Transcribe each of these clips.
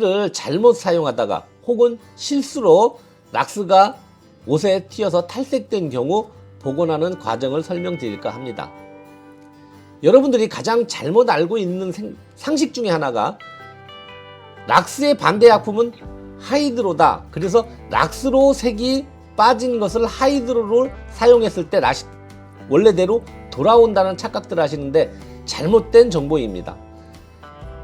락스를 잘못 사용하다가 혹은 실수로 락스가 옷에 튀어서 탈색된 경우 복원하는 과정을 설명드릴까 합니다. 여러분들이 가장 잘못 알고 있는 상식 중에 하나가 락스의 반대 약품은 하이드로다. 그래서 락스로 색이 빠진 것을 하이드로를 사용했을 때 원래대로 돌아온다는 착각들을 하시는데 잘못된 정보입니다.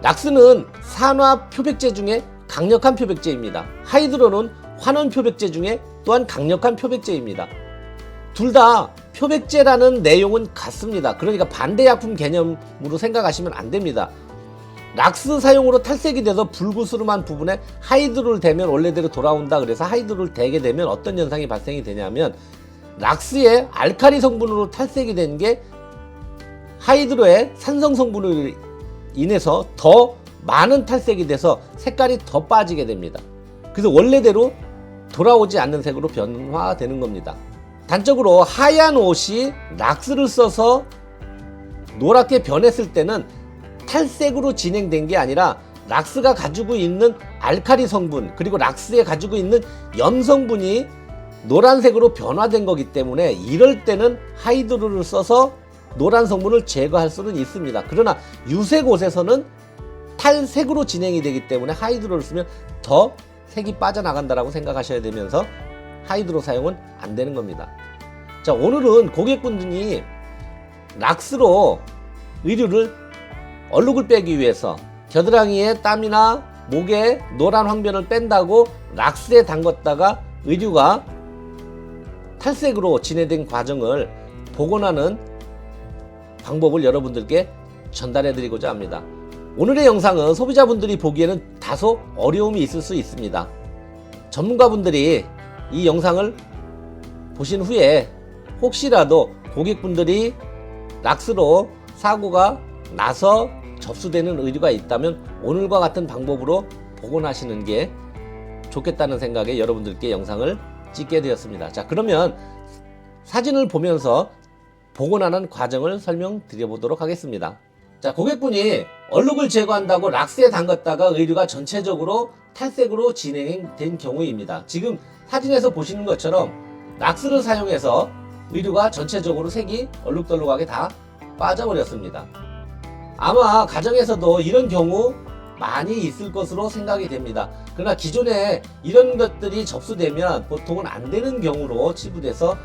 락스는 산화 표백제 중에 강력한 표백제입니다. 하이드로는 환원 표백제 중에 또한 강력한 표백제입니다. 둘 다 표백제라는 내용은 같습니다. 그러니까 반대 약품 개념으로 생각하시면 안 됩니다. 락스 사용으로 탈색이 돼서 불구스름한 부분에 하이드로를 대면 원래대로 돌아온다. 그래서 하이드로를 대게 되면 어떤 현상이 발생이 되냐면 락스의 알카리 성분으로 탈색이 된 게 하이드로의 산성 성분으로 인해서 더 많은 탈색이 돼서 색깔이 더 빠지게 됩니다. 그래서 원래대로 돌아오지 않는 색으로 변화되는 겁니다. 단적으로 하얀 옷이 락스를 써서 노랗게 변했을 때는 탈색으로 진행된 게 아니라 락스가 가지고 있는 알카리 성분 그리고 락스에 가지고 있는 염 성분이 노란색으로 변화된 거기 때문에 이럴 때는 하이드로를 써서 노란 성분을 제거할 수는 있습니다. 그러나 유색 옷에서는 탈색으로 진행이 되기 때문에 하이드로를 쓰면 더 색이 빠져나간다라고 생각하셔야 되면서 하이드로 사용은 안 되는 겁니다. 자, 오늘은 고객분들이 락스로 의류를 얼룩을 빼기 위해서 겨드랑이에 땀이나 목에 노란 황변을 뺀다고 락스에 담갔다가 의류가 탈색으로 진행된 과정을 복원하는 방법을 여러분들께 전달해 드리고자 합니다. 오늘의 영상은 소비자분들이 보기에는 다소 어려움이 있을 수 있습니다. 전문가분들이 이 영상을 보신 후에 혹시라도 고객분들이 락스로 사고가 나서 접수되는 의류가 있다면 오늘과 같은 방법으로 복원하시는 게 좋겠다는 생각에 여러분들께 영상을 찍게 되었습니다. 자, 그러면 사진을 보면서 복원하는 과정을 설명드려 보도록 하겠습니다. 자, 고객분이 얼룩을 제거한다고 락스에 담갔다가 의류가 전체적으로 탈색으로 진행된 경우입니다. 지금 사진에서 보시는 것처럼 락스를 사용해서 의류가 전체적으로 색이 얼룩덜룩하게 다 빠져버렸습니다. 아마 가정에서도 이런 경우 많이 있을 것으로 생각이 됩니다. 그러나 기존에 이런 것들이 접수되면 보통은 안 되는 경우로 치부돼서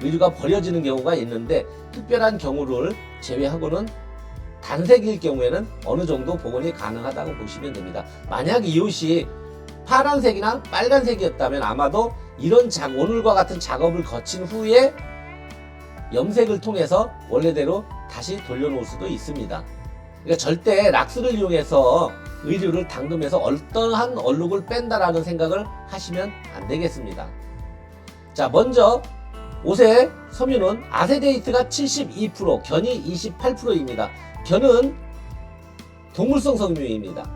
의류가 버려지는 경우가 있는데 특별한 경우를 제외하고는 단색일 경우에는 어느 정도 복원이 가능하다고 보시면 됩니다. 만약 이 옷이 파란색이나 빨간색이었다면 아마도 이런 오늘과 같은 작업을 거친 후에 염색을 통해서 원래대로 다시 돌려놓을 수도 있습니다. 그러니까 절대 락스를 이용해서 의류를 담그면서 어떠한 얼룩을 뺀다라는 생각을 하시면 안 되겠습니다. 자, 먼저 옷의 섬유는 아세테이트가 72%, 견이 28%입니다. 견은 동물성 섬유입니다.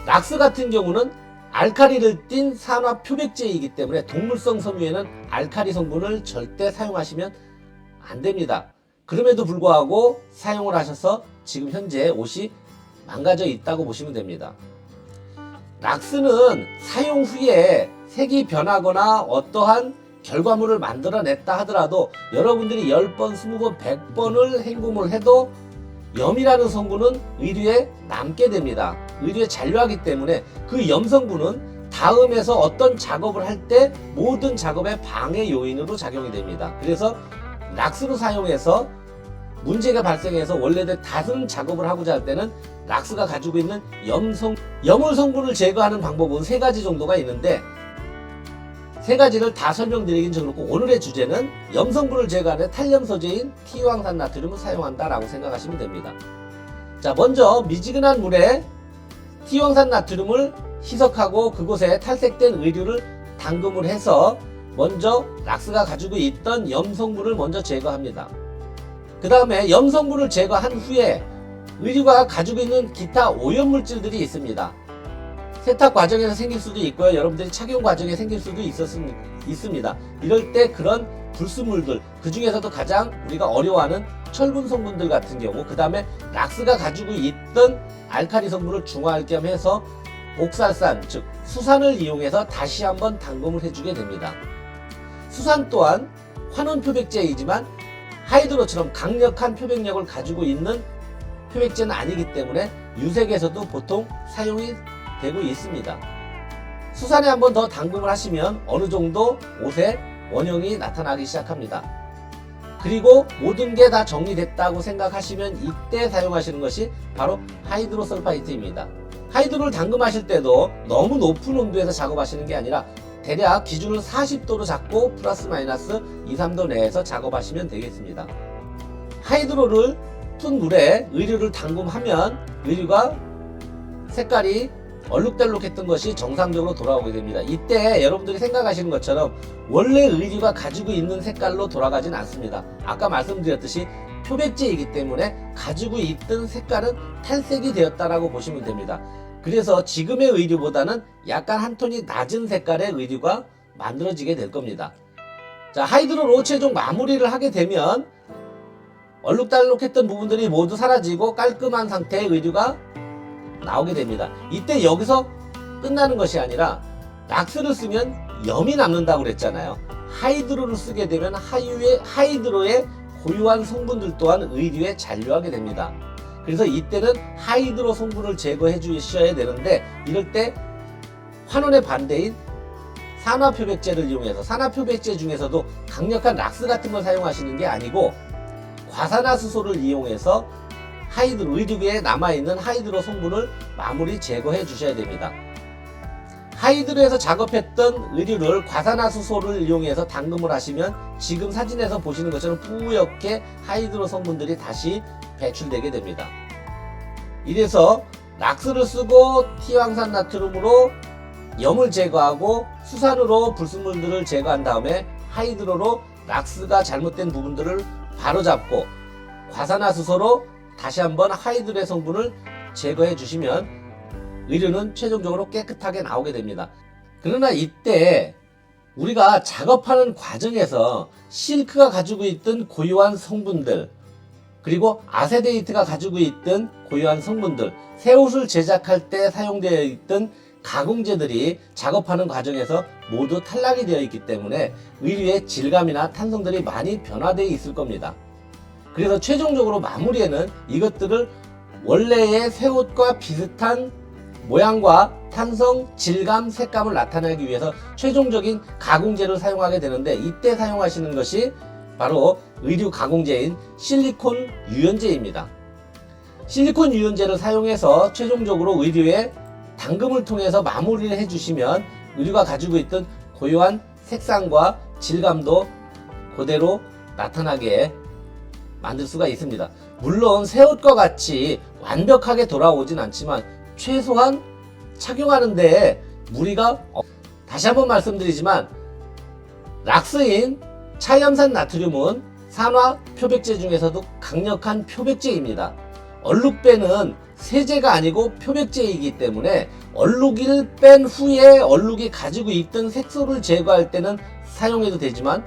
락스 같은 경우는 알카리를 띤 산화 표백제이기 때문에 동물성 섬유에는 알카리 성분을 절대 사용하시면 안 됩니다. 그럼에도 불구하고 사용을 하셔서 지금 현재 옷이 망가져 있다고 보시면 됩니다. 락스는 사용 후에 색이 변하거나 어떠한 결과물을 만들어냈다 하더라도 여러분들이 10번, 20번, 100번을 헹굼을 해도 염이라는 성분은 의류에 남게 됩니다. 의류에 잔류하기 때문에 그 염 성분은 다음에서 어떤 작업을 할 때 모든 작업의 방해 요인으로 작용이 됩니다. 그래서 락스로 사용해서 문제가 발생해서 원래대로 다른 작업을 하고자 할 때는 락스가 가지고 있는 염물 성분을 제거하는 방법은 3가지 정도가 있는데 3가지를 다 설명드리긴 좀 그렇고 오늘의 주제는 염 성분을 제거하는 탈염 소재인 티황산 나트륨을 사용한다라고 생각하시면 됩니다. 자, 먼저 미지근한 물에 티황산 나트륨을 희석하고 그곳에 탈색된 의류를 담금을 해서 먼저 락스가 가지고 있던 염 성분을 먼저 제거합니다. 그 다음에 염 성분을 제거한 후에 의류가 가지고 있는 기타 오염물질들이 있습니다. 세탁 과정에서 생길 수도 있고요. 여러분들이 착용 과정에 생길 수도 있습니다. 이럴 때 그런 불순물들, 그 중에서도 가장 우리가 어려워하는 철분 성분들 같은 경우, 그 다음에 락스가 가지고 있던 알카리 성분을 중화할 겸 해서 옥살산 즉 수산을 이용해서 다시 한번 담금을 해주게 됩니다. 수산 또한 환원 표백제이지만 하이드로처럼 강력한 표백력을 가지고 있는 표백제는 아니기 때문에 유색에서도 보통 사용이 되고 있습니다. 수산에 한번 더 담금을 하시면 어느 정도 옷에 원형이 나타나기 시작합니다. 그리고 모든 게 다 정리됐다고 생각하시면 이때 사용하시는 것이 바로 하이드로설파이트입니다. 하이드로를 담금하실 때도 너무 높은 온도에서 작업하시는 게 아니라 대략 기준을 40도로 잡고 플러스 마이너스 2, 3도 내에서 작업하시면 되겠습니다. 하이드로를 푼 물에 의류를 담금하면 의류가 색깔이 얼룩덜룩했던 것이 정상적으로 돌아오게 됩니다. 이때 여러분들이 생각하시는 것처럼 원래 의류가 가지고 있는 색깔로 돌아가진 않습니다. 아까 말씀드렸듯이 표백제이기 때문에 가지고 있던 색깔은 탈색이 되었다라고 보시면 됩니다. 그래서 지금의 의류보다는 약간 한 톤이 낮은 색깔의 의류가 만들어지게 될 겁니다. 자, 하이드로로 최종 마무리를 하게 되면 얼룩덜룩했던 부분들이 모두 사라지고 깔끔한 상태의 의류가 나오게 됩니다. 이때 여기서 끝나는 것이 아니라 락스를 쓰면 염이 남는다고 그랬잖아요. 하이드로를 쓰게 되면 하이드로의 고유한 성분들 또한 의류에 잔류하게 됩니다. 그래서 이때는 하이드로 성분을 제거해 주셔야 되는데 이럴 때 환원의 반대인 산화표백제를 이용해서 산화표백제 중에서도 강력한 락스 같은 걸 사용하시는 게 아니고 과산화수소를 이용해서 하이드로 의류에 남아있는 하이드로 성분을 마무리 제거해 주셔야 됩니다. 하이드로에서 작업했던 의류를 과산화수소를 이용해서 담금을 하시면 지금 사진에서 보시는 것처럼 뿌옇게 하이드로 성분들이 다시 배출되게 됩니다. 이래서 락스를 쓰고 티황산 나트륨으로 염을 제거하고 수산으로 불순물들을 제거한 다음에 하이드로로 락스가 잘못된 부분들을 바로잡고 과산화수소로 다시 한번 하이드로의 성분을 제거해 주시면 의류는 최종적으로 깨끗하게 나오게 됩니다. 그러나 이때 우리가 작업하는 과정에서 실크가 가지고 있던 고유한 성분들 그리고 아세데이트가 가지고 있던 고유한 성분들 새 옷을 제작할 때 사용되어 있던 가공제들이 작업하는 과정에서 모두 탈락이 되어 있기 때문에 의류의 질감이나 탄성들이 많이 변화되어 있을 겁니다. 그래서 최종적으로 마무리에는 이것들을 원래의 새 옷과 비슷한 모양과 탄성, 질감, 색감을 나타내기 위해서 최종적인 가공제를 사용하게 되는데 이때 사용하시는 것이 바로 의류 가공제인 실리콘 유연제입니다. 실리콘 유연제를 사용해서 최종적으로 의류에 담금을 통해서 마무리를 해주시면 의류가 가지고 있던 고유한 색상과 질감도 그대로 나타나게 만들 수가 있습니다. 물론 새 옷과 같이 완벽하게 돌아오진 않지만 최소한 착용하는 데에 무리가 다시 한번 말씀드리지만 락스인 차이암산 나트륨은 산화 표백제 중에서도 강력한 표백제입니다. 얼룩배는 세제가 아니고 표백제이기 때문에 얼룩을 뺀 후에 얼룩이 가지고 있던 색소를 제거할 때는 사용해도 되지만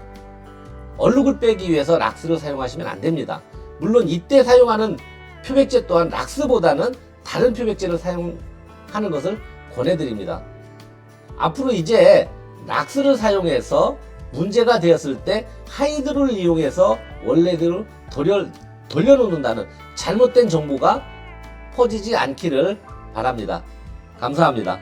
얼룩을 빼기 위해서 락스를 사용하시면 안 됩니다. 물론 이때 사용하는 표백제 또한 락스보다는 다른 표백제를 사용하는 것을 권해드립니다. 앞으로 이제 락스를 사용해서 문제가 되었을 때 하이드로를 이용해서 원래대로 돌려놓는다는 잘못된 정보가 퍼지지 않기를 바랍니다. 감사합니다.